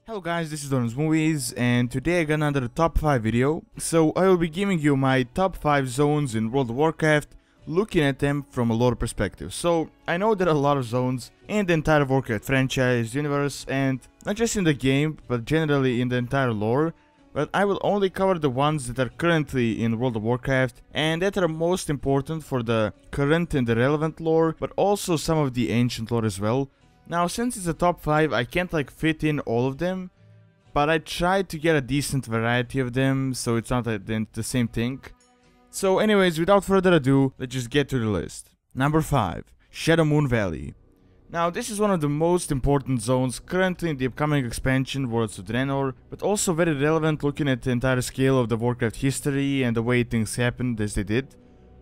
Hello guys, this is Doronsmovies, and today I got another top 5 video. So I will be giving you my top 5 zones in World of Warcraft, looking at them from a lore perspective. So I know there are a lot of zones in the entire Warcraft franchise, universe, and not just in the game, but generally in the entire lore. But I will only cover the ones that are currently in World of Warcraft and that are most important for the current and the relevant lore, but also some of the ancient lore as well. Now, since it's a top 5, I can't fit in all of them, but I tried to get a decent variety of them, so it's not the same thing. So anyways, without further ado, let's just get to the list. Number 5, Shadowmoon Valley. Now, this is one of the most important zones currently in the upcoming expansion, Warlords of Draenor, but also very relevant looking at the entire scale of the Warcraft history and the way things happened as they did.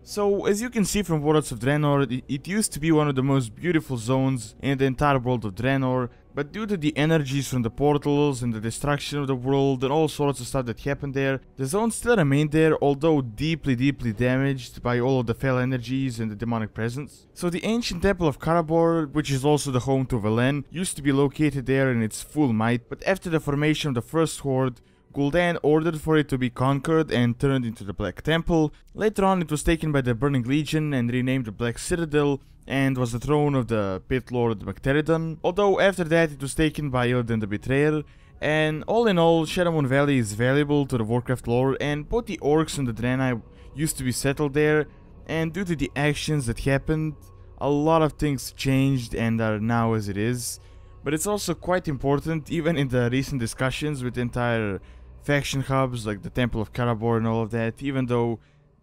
So, as you can see from Warlords of Draenor, it used to be one of the most beautiful zones in the entire world of Draenor, but due to the energies from the portals and the destruction of the world and all sorts of stuff that happened there, the zone still remained there, although deeply damaged by all of the fell energies and the demonic presence. So the ancient temple of Karabor, which is also the home to Velen, used to be located there in its full might, but after the formation of the First Horde, Gul'dan ordered for it to be conquered and turned into the Black Temple. Later on it was taken by the Burning Legion and renamed the Black Citadel and was the throne of the Pit Lord Magteridon, although after that it was taken by Illidan the Betrayer. And all in all, Shadowmoon Valley is valuable to the Warcraft lore, and both the Orcs and the Draenei used to be settled there, and due to the actions that happened, a lot of things changed and are now as it is. But it's also quite important, even in the recent discussions with the entire faction hubs like the Temple of Karabor and all of that, even though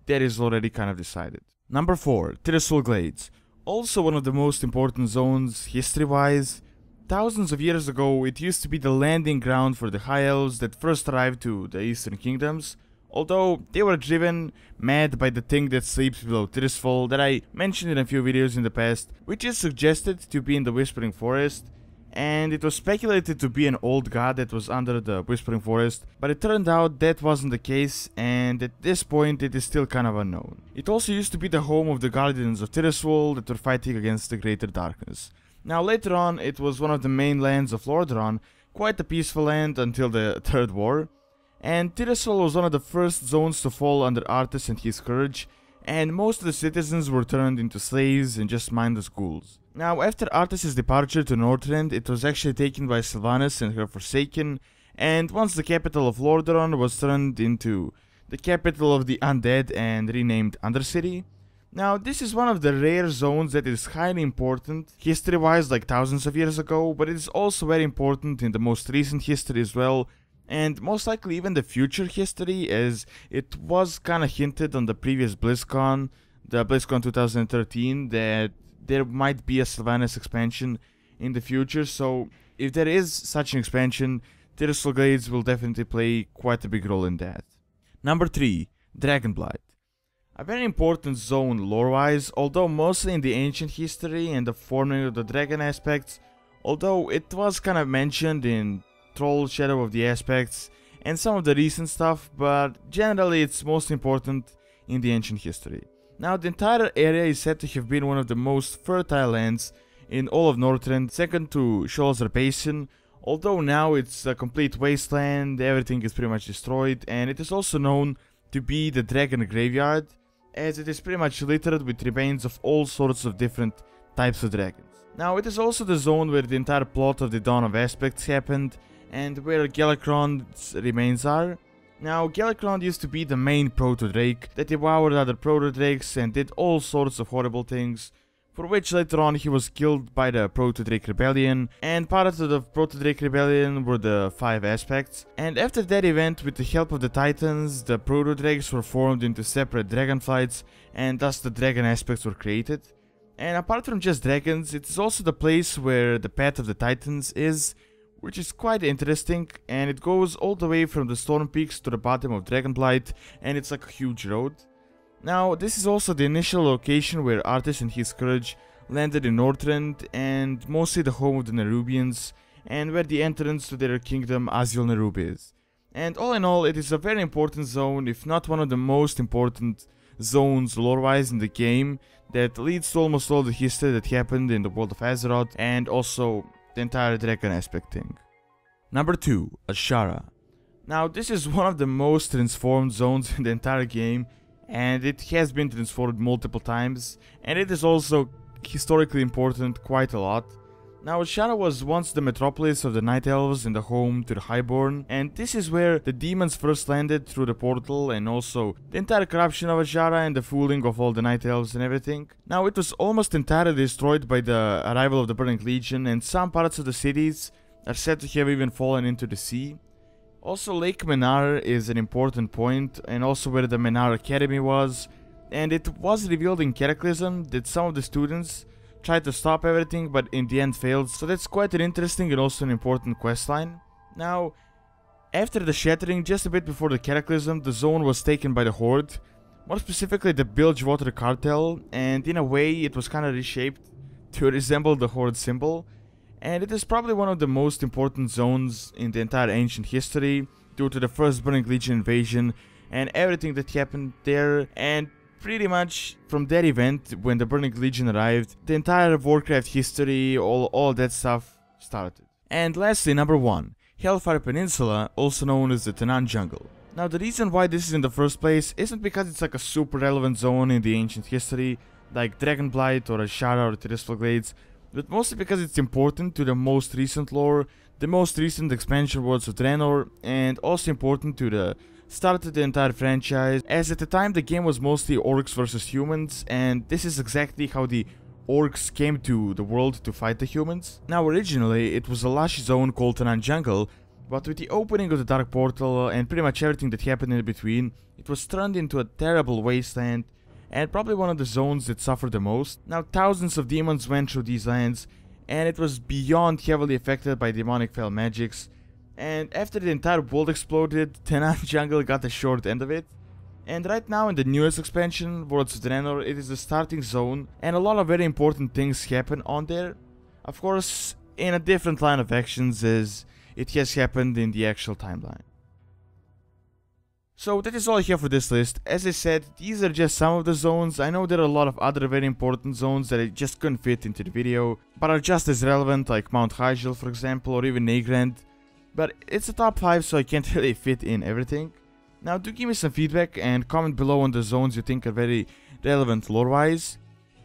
that is already kind of decided. Number 4, Ner'zhul Glades. Also one of the most important zones history-wise. Thousands of years ago, it used to be the landing ground for the High Elves that first arrived to the Eastern Kingdoms, although they were driven mad by the thing that sleeps below Ner'zhul that I mentioned in a few videos in the past, which is suggested to be in the Whispering Forest. And it was speculated to be an old god that was under the Whispering Forest, but it turned out that wasn't the case, and at this point it is still kind of unknown. It also used to be the home of the Guardians of Ner'zhul that were fighting against the Greater Darkness. Now later on it was one of the main lands of Lordaeron, quite a peaceful land until the Third War, and Ner'zhul was one of the first zones to fall under Arthas and his Scourge, and most of the citizens were turned into slaves and just mindless ghouls. Now, after Arthas' departure to Northrend, it was actually taken by Sylvanas and her Forsaken, and once the capital of Lordaeron was turned into the capital of the Undead and renamed Undercity. Now, this is one of the rare zones that is highly important, history-wise, like thousands of years ago, but it is also very important in the most recent history as well, and most likely even the future history, as it was kinda hinted on the previous BlizzCon, the BlizzCon 2013, that there might be a Sylvanas expansion in the future, so if there is such an expansion, Ner'zhul Glades will definitely play quite a big role in that. Number 3, Dragonblight. A very important zone lore-wise, although mostly in the ancient history and the forming of the dragon aspects, although it was kind of mentioned in Troll Shadow of the Aspects and some of the recent stuff, but generally it's most important in the ancient history. Now, the entire area is said to have been one of the most fertile lands in all of Northrend, second to Sholazar Basin, although now it's a complete wasteland, everything is pretty much destroyed, and it is also known to be the Dragon Graveyard, as it is pretty much littered with remains of all sorts of different types of dragons. Now, it is also the zone where the entire plot of the Dawn of Aspects happened, and where Galakrond's remains are. Now, Galakrond used to be the main proto-drake that devoured other proto-drakes and did all sorts of horrible things, for which later on he was killed by the Proto-Drake Rebellion, and part of the Proto-Drake Rebellion were the 5 aspects. And after that event, with the help of the Titans, the proto-drakes were formed into separate dragonflights, and thus the dragon aspects were created. And apart from just dragons, it is also the place where the Path of the Titans is, which is quite interesting, and it goes all the way from the Storm Peaks to the bottom of Dragonblight, and it's like a huge road. Now, this is also the initial location where Arthas and his Scourge landed in Northrend, and mostly the home of the Nerubians, and where the entrance to their kingdom Azil-Nerub is. And all in all, it is a very important zone, if not one of the most important zones lore-wise in the game, that leads to almost all the history that happened in the world of Azeroth, and also the entire dragon aspect thing. Number 2, Ashara. Now this is one of the most transformed zones in the entire game, and it has been transformed multiple times, and it is also historically important quite a lot. Now Ashara was once the metropolis of the Night Elves and the home to the Highborn, and this is where the demons first landed through the portal, and also the entire corruption of Ashara and the fooling of all the Night Elves and everything. Now it was almost entirely destroyed by the arrival of the Burning Legion, and some parts of the cities are said to have even fallen into the sea. Also, Lake Menar is an important point, and also where the Menar Academy was, and it was revealed in Cataclysm that some of the students tried to stop everything but in the end failed, so that's quite an interesting and also an important questline. Now, after the Shattering, just a bit before the Cataclysm, the zone was taken by the Horde, more specifically the Bilgewater Cartel, and in a way it was kinda reshaped to resemble the Horde symbol. And it is probably one of the most important zones in the entire ancient history, due to the first Burning Legion invasion and everything that happened there, and pretty much from that event, when the Burning Legion arrived, the entire Warcraft history, all that stuff started. And lastly, number 1, Hellfire Peninsula, also known as the Tanaan jungle. Now the reason why this is in the first place isn't because it's like a super relevant zone in the ancient history, like Dragonblight or Ashara or Tirisfal Glades, but mostly because it's important to the most recent lore, the most recent expansion worlds of Draenor, and also important to the start of the entire franchise, as at the time the game was mostly orcs versus humans, and this is exactly how the orcs came to the world to fight the humans. Now originally it was a lush zone called Tanaan Jungle, but with the opening of the Dark Portal and pretty much everything that happened in between, it was turned into a terrible wasteland, and probably one of the zones that suffered the most. Now thousands of demons went through these lands, and it was beyond heavily affected by demonic fell magics, and after the entire world exploded, Tanaan Jungle got the short end of it. And right now in the newest expansion, Worlds of Draenor, it is the starting zone, and a lot of very important things happen on there. Of course, in a different line of actions as it has happened in the actual timeline. So that is all I have for this list. As I said, these are just some of the zones. I know there are a lot of other very important zones that I just couldn't fit into the video, but are just as relevant, like Mount Hyjal for example, or even Nagrand. But it's a top 5, so I can't really fit in everything. Now do give me some feedback and comment below on the zones you think are very relevant lore-wise.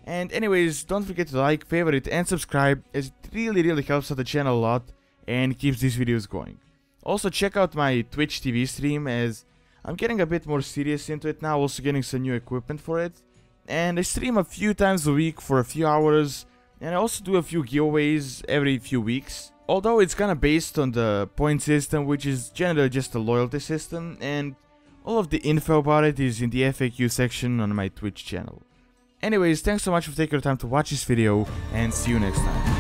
And anyways, don't forget to like, favorite and subscribe, as it really helps out the channel a lot and keeps these videos going. Also check out my Twitch TV stream, as I'm getting a bit more serious into it now, also getting some new equipment for it. And I stream a few times a week for a few hours, and I also do a few giveaways every few weeks. Although it's kinda based on the point system, which is generally just a loyalty system, and all of the info about it is in the FAQ section on my Twitch channel. Anyways, thanks so much for taking your time to watch this video, and see you next time.